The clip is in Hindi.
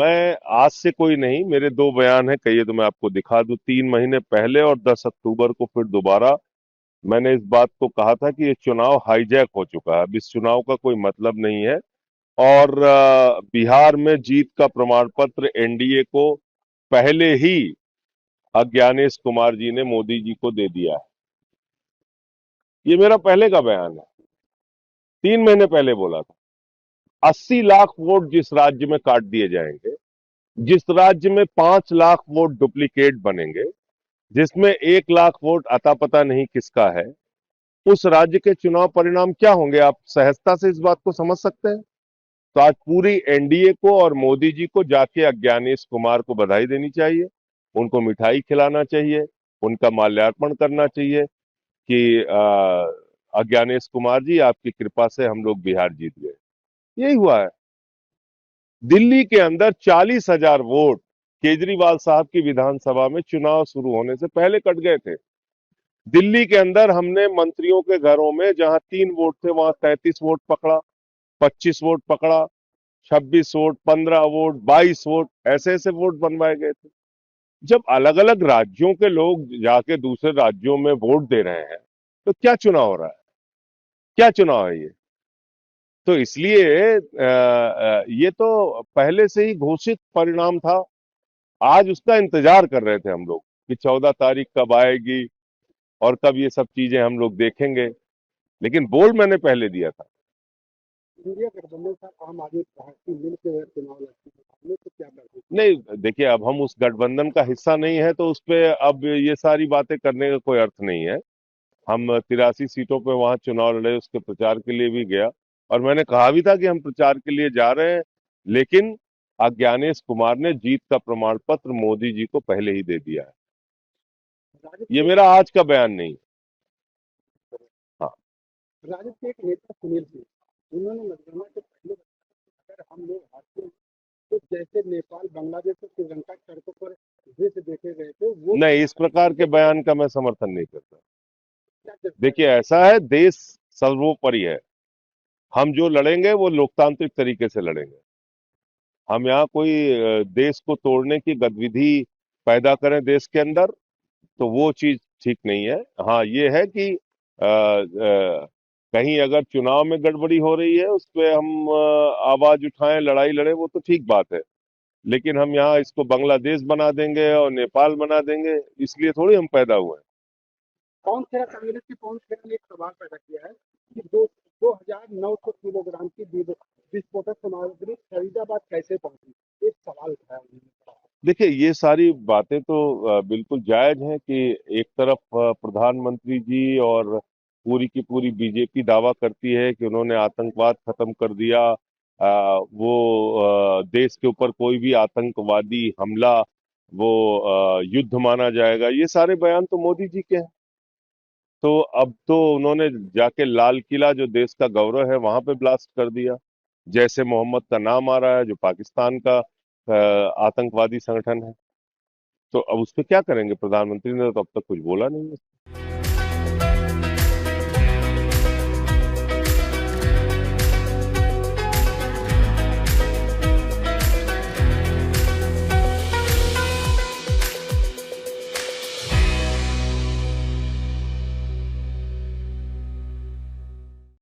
मैं आज से कोई नहीं, मेरे दो बयान हैं, कहिए तो मैं आपको दिखा दूं। 3 महीने पहले और 10 अक्टूबर को फिर दोबारा मैंने इस बात को कहा था कि ये चुनाव हाईजैक हो चुका है, अब इस चुनाव का कोई मतलब नहीं है। और बिहार में जीत का प्रमाण पत्र एनडीए को पहले ही अज्ञानेश कुमार जी ने मोदी जी को दे दिया है। ये मेरा पहले का बयान है, 3 महीने पहले बोला था। 80 लाख वोट जिस राज्य में काट दिए जाएंगे, जिस राज्य में 5 लाख वोट डुप्लीकेट बनेंगे, जिसमें 1 लाख वोट अता पता नहीं किसका है, उस राज्य के चुनाव परिणाम क्या होंगे? आप सहजता से इस बात को समझ सकते हैं। तो आज पूरी एनडीए को और मोदी जी को जाके अज्ञानेश कुमार को बधाई देनी चाहिए, उनको मिठाई खिलाना चाहिए, उनका माल्यार्पण करना चाहिए कि अज्ञानेश कुमार जी, आपकी कृपा से हम लोग बिहार जीत गए। यही हुआ है। दिल्ली के अंदर 40,000 वोट केजरीवाल साहब की विधानसभा में चुनाव शुरू होने से पहले कट गए थे। दिल्ली के अंदर हमने मंत्रियों के घरों में जहां 3 वोट थे, वहां 33 वोट पकड़ा, 25 वोट पकड़ा, 26 वोट, 15 वोट, 22 वोट, ऐसे ऐसे वोट बनवाए गए थे। जब अलग अलग राज्यों के लोग जाके दूसरे राज्यों में वोट दे रहे हैं, तो क्या चुनाव हो रहा है? क्या चुनाव है ये? तो इसलिए ये तो पहले से ही घोषित परिणाम था। आज उसका इंतजार कर रहे थे हम लोग कि 14 तारीख कब आएगी और कब ये सब चीजें हम लोग देखेंगे। लेकिन बोल मैंने पहले दिया था। इंडिया गठबंधन साथ आम आदमी पार्टी मिलकर अगर चुनाव लड़ती है हमने तो क्या कर सकते नहीं, देखिए, अब हम उस गठबंधन का हिस्सा नहीं है तो उस पे अब ये सारी बातें करने का कोई अर्थ नहीं है। हम 83 सीटों पे वहां चुनाव लड़े, उसके प्रचार के लिए भी गया और मैंने कहा भी था कि हम प्रचार के लिए जा रहे हैं। लेकिन अज्ञानेश कुमार ने जीत का प्रमाण पत्र मोदी जी को पहले ही दे दिया है। हैं। राजद ये के मेरा आज का बयान नहीं है। हाँ। राजद के एक नेता सुनील सिंह उन्होंने मतगणना के पहले बताया, अगर हम लोग हारते हैं, तो जैसे नेपाल बांग्लादेश और श्रीलंका की सड़कों पर दृश्य देखे गए थे वो नहीं, इस दोबारा प्रकार के देखे जाएंगे। बयान का मैं समर्थन नहीं करता। क्या चर्चा देखिए, ऐसा है, देश सर्वोपरि है। हम जो लड़ेंगे वो लोकतांत्रिक तरीके से लड़ेंगे। हम यहाँ कोई देश को तोड़ने की गतिविधि पैदा करें देश के अंदर, तो वो चीज ठीक नहीं है। हाँ, ये है कि कहीं अगर चुनाव में गड़बड़ी हो रही है उस पे हम आवाज उठाएं, लड़ाई लड़े, वो तो ठीक बात है। लेकिन हम यहाँ इसको बांग्लादेश बना देंगे और नेपाल बना देंगे, इसलिए थोड़ी हम पैदा हुए हैं। पवन खेड़ा कांग्रेस के पवन खेड़ा ने एक सवाल पैदा किया है कि 2,900 किलोग्राम की विस्फोटक सामग्री फरीदाबाद कैसे पहुंची। एक सवाल उठाया उन्होंने। देखिए, ये सारी बातें तो बिल्कुल जायज हैं कि एक तरफ प्रधानमंत्री जी और पूरी की पूरी बीजेपी दावा करती है कि उन्होंने आतंकवाद खत्म कर दिया। वो देश के ऊपर कोई भी आतंकवादी हमला वो युद्ध माना जाएगा। ये सारे बयान तो मोदी जी के हैं। तो अब तो उन्होंने जाके लाल किला, जो देश का गौरव है, वहां पे ब्लास्ट कर दिया। जैसे मोहम्मद का नाम आ रहा है, जो पाकिस्तान का आतंकवादी संगठन है। तो अब उस पर क्या करेंगे? प्रधानमंत्री ने तो अब तक कुछ बोला नहीं है।